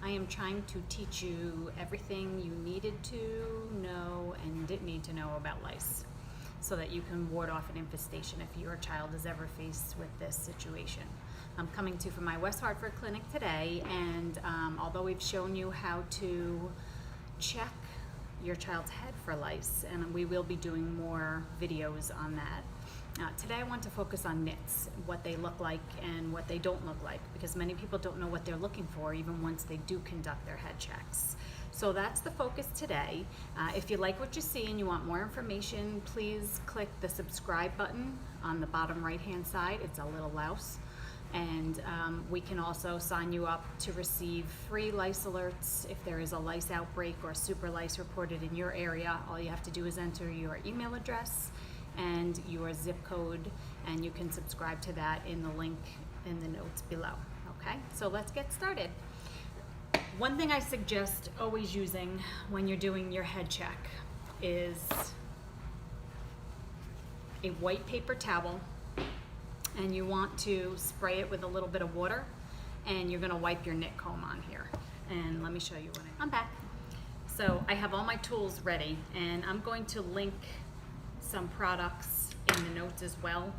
I am trying to teach you everything you needed to know and didn't need to know about lice so that you can ward off an infestation if your child is ever faced with this situation. I'm coming to you from my West Hartford clinic today, and although we've shown you how to check your child's head for lice, and we will be doing more videos on that. Today I want to focus on nits, what they look like and what they don't look like, because many people don't know what they're looking for even once they do conduct their head checks. So that's the focus today. If you like what you see and you want more information, please click the subscribe button on the bottom right hand side. It's a little louse. And we can also sign you up to receive free lice alerts if there is a lice outbreak or super lice reported in your area. All you have to do is enter your email address and your zip code, and you can subscribe to that in the link in the notes below. Okay, so let's get started. One thing I suggest always using when you're doing your head check is a white paper towel, and you want to spray it with a little bit of water, and you're gonna wipe your nit comb on here. And let me show you what I'm back. So I have all my tools ready, and I'm going to link some products in the notes as well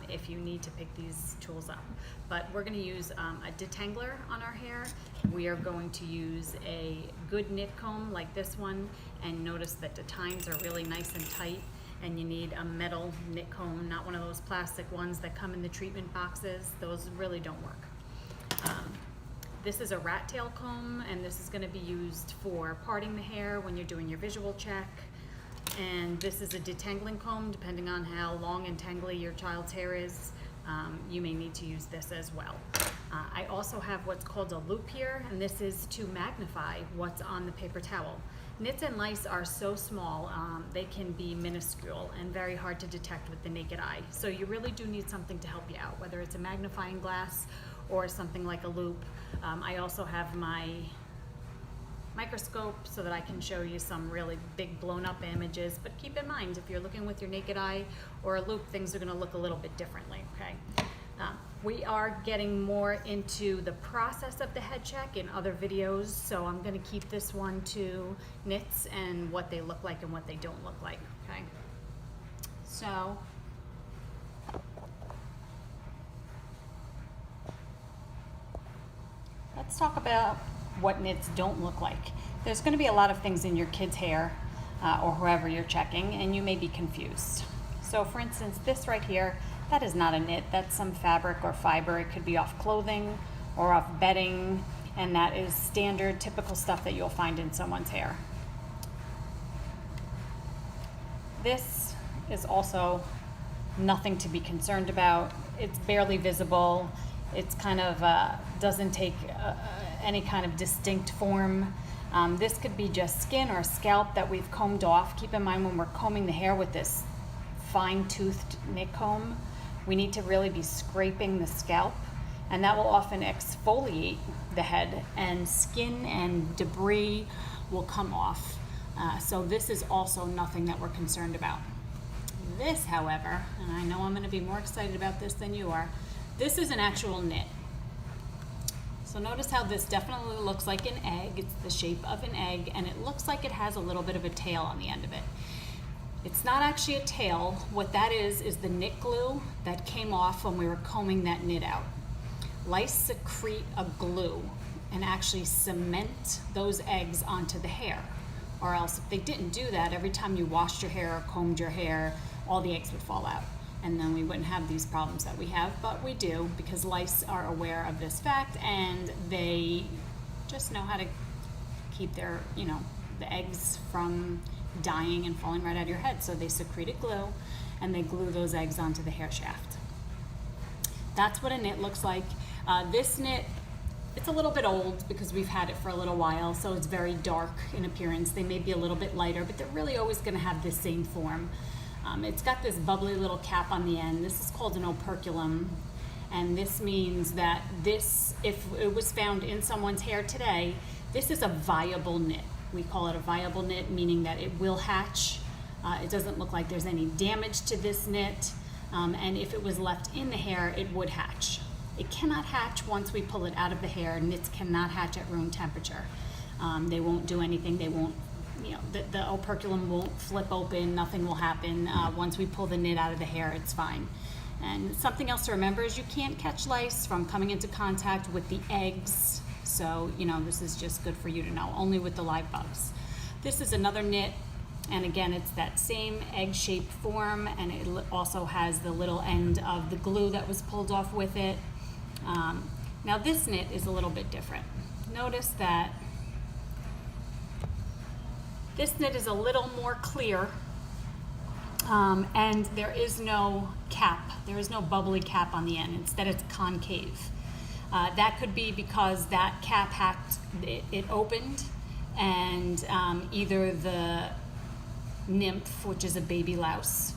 if you need to pick these tools up. But we're going to use a detangler on our hair. We are going to use a good nit comb like this one, and notice that the tines are really nice and tight, and you need a metal nit comb, not one of those plastic ones that come in the treatment boxes. Those really don't work. This is a rat tail comb, and this is going to be used for parting the hair when you're doing your visual check. And this is a detangling comb. Depending on how long and tangly your child's hair is, you may need to use this as well. I also have what's called a loop here, and this is to magnify what's on the paper towel. Nits and lice are so small, they can be minuscule and very hard to detect with the naked eye. So you really do need something to help you out, whether it's a magnifying glass or something like a loop. I also have my microscope so that I can show you some really big blown up images, but keep in mind, if you're looking with your naked eye or a loop, things are going to look a little bit differently. Okay, we are getting more into the process of the head check in other videos, so I'm going to keep this one to nits and what they look like and what they don't look like. Okay, so let's talk about what nits don't look like. There's going to be a lot of things in your kid's hair or whoever you're checking, and you may be confused. So for instance, this right here, that is not a nit. That's some fabric or fiber. It could be off clothing or off bedding, and that is standard, typical stuff that you'll find in someone's hair. This is also nothing to be concerned about. It's barely visible. It's kind of doesn't take any kind of distinct form. This could be just skin or scalp that we've combed off. Keep in mind, when we're combing the hair with this fine-toothed nit comb, we need to really be scraping the scalp, and that will often exfoliate the head, and skin and debris will come off. So this is also nothing that we're concerned about. This, however, and I know I'm going to be more excited about this than you are, this is an actual nit. So notice how this definitely looks like an egg. It's the shape of an egg, and it looks like it has a little bit of a tail on the end of it. It's not actually a tail. What that is the knit glue that came off when we were combing that knit out. Lice secrete a glue and actually cement those eggs onto the hair. Or else if they didn't do that, every time you washed your hair or combed your hair, all the eggs would fall out. And then we wouldn't have these problems that we have, but we do, because lice are aware of this fact, and they just know how to keep their, the eggs from dying and falling right out of your head. So they secrete a glue, and they glue those eggs onto the hair shaft. That's what a knit looks like. This knit, it's a little bit old because we've had it for a little while, so it's very dark in appearance. They may be a little bit lighter, but they're really always going to have the same form. It's got this bubbly little cap on the end. This is called an operculum, and this means that this, if it was found in someone's hair today, this is a viable knit. We call it a viable knit, meaning that it will hatch. It doesn't look like there's any damage to this knit, and if it was left in the hair, it would hatch. It cannot hatch once we pull it out of the hair. Nits cannot hatch at room temperature. They won't do anything. They won't, you know, the operculum won't flip open. Nothing will happen. Once we pull the nit out of the hair, it's fine. And something else to remember is you can't catch lice from coming into contact with the eggs. So, you know, this is just good for you to know, only with the live bugs. This is another nit, and again, it's that same egg-shaped form, and it also has the little end of the glue that was pulled off with it. Now this nit is a little bit different. Notice that this nit is a little more clear, and there is no cap. There is no bubbly cap on the end. Instead, it's concave. That could be because that cap hacked, it opened, and either the nymph, which is a baby louse,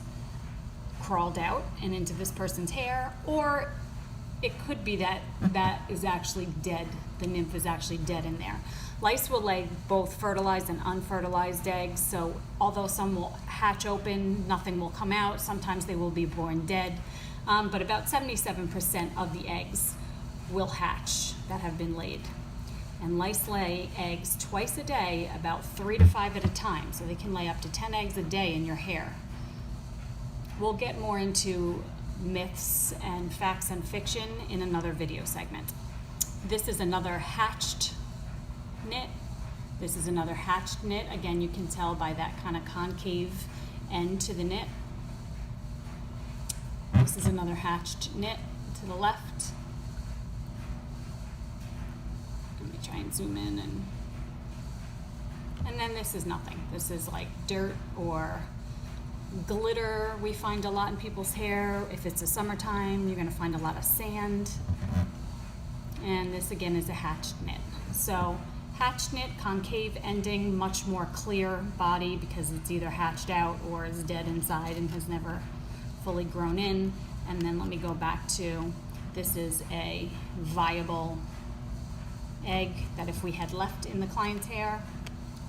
crawled out and into this person's hair, or it could be that that is actually dead. The nymph is actually dead in there. Lice will lay both fertilized and unfertilized eggs, so although some will hatch open, nothing will come out. Sometimes they will be born dead, but about 77% of the eggs will hatch that have been laid. And lice lay eggs twice a day, about 3 to 5 at a time, so they can lay up to 10 eggs a day in your hair. We'll get more into myths and facts and fiction in another video segment. This is another hatched nit. This is another hatched nit. Again, you can tell by that kind of concave end to the nit. This is another hatched nit to the left. Let me try and zoom in, and then this is nothing. This is like dirt or glitter. We find a lot in people's hair. If it's the summertime, you're going to find a lot of sand. And this again is a hatched nit. So hatched nit, concave ending, much more clear body because it's either hatched out or is dead inside and has never fully grown in. And then let me go back to, this is a viable egg that if we had left in the client's hair,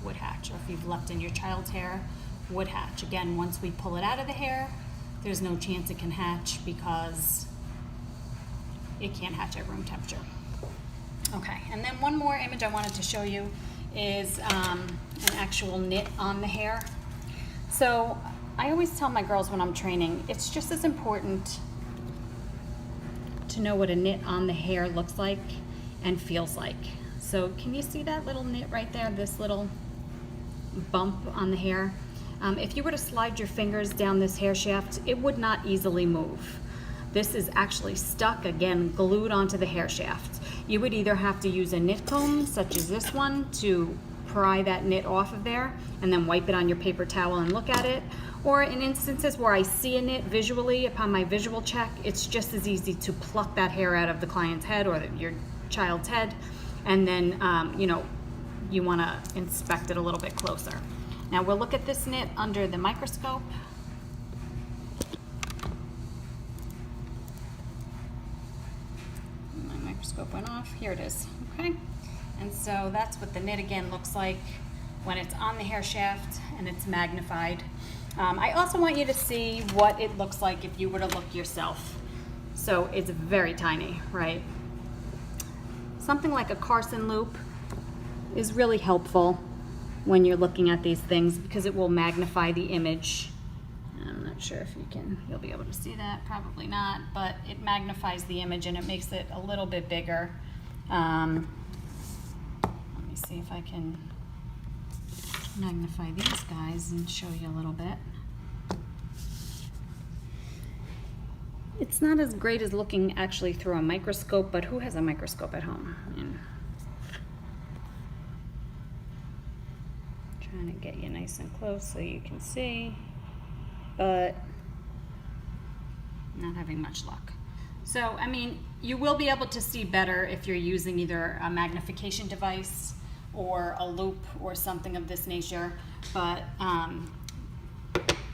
would hatch, or if you've left in your child's hair, would hatch. Again, once we pull it out of the hair, there's no chance it can hatch because it can't hatch at room temperature. Okay, and then one more image I wanted to show you is an actual nit on the hair. So I always tell my girls when I'm training, it's just as important to know what a nit on the hair looks like and feels like. So can you see that little nit right there, this little bump on the hair? If you were to slide your fingers down this hair shaft, it would not easily move. This is actually stuck, again, glued onto the hair shaft. You would either have to use a nit comb, such as this one, to pry that nit off of there, and then wipe it on your paper towel and look at it. Or in instances where I see a nit visually, upon my visual check, it's just as easy to pluck that hair out of the client's head or your child's head, and then you know, you want to inspect it a little bit closer. Now we'll look at this nit under the microscope. My microscope went off. Here it is. Okay, and so that's what the nit again looks like when it's on the hair shaft and it's magnified. I also want you to see what it looks like if you were to look yourself. So it's very tiny, right? Something like a Carson loop is really helpful when you're looking at these things because it will magnify the image. I'm not sure if you'll be able to see that, probably not, but it magnifies the image and it makes it a little bit bigger. Let me see if I can magnify these guys and show you a little bit. It's not as great as looking actually through a microscope, but who has a microscope at home? Trying to get you nice and close so you can see, but not having much luck. So, I mean, you will be able to see better if you're using either a magnification device or a loop or something of this nature, but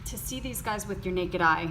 to see these guys with your naked eye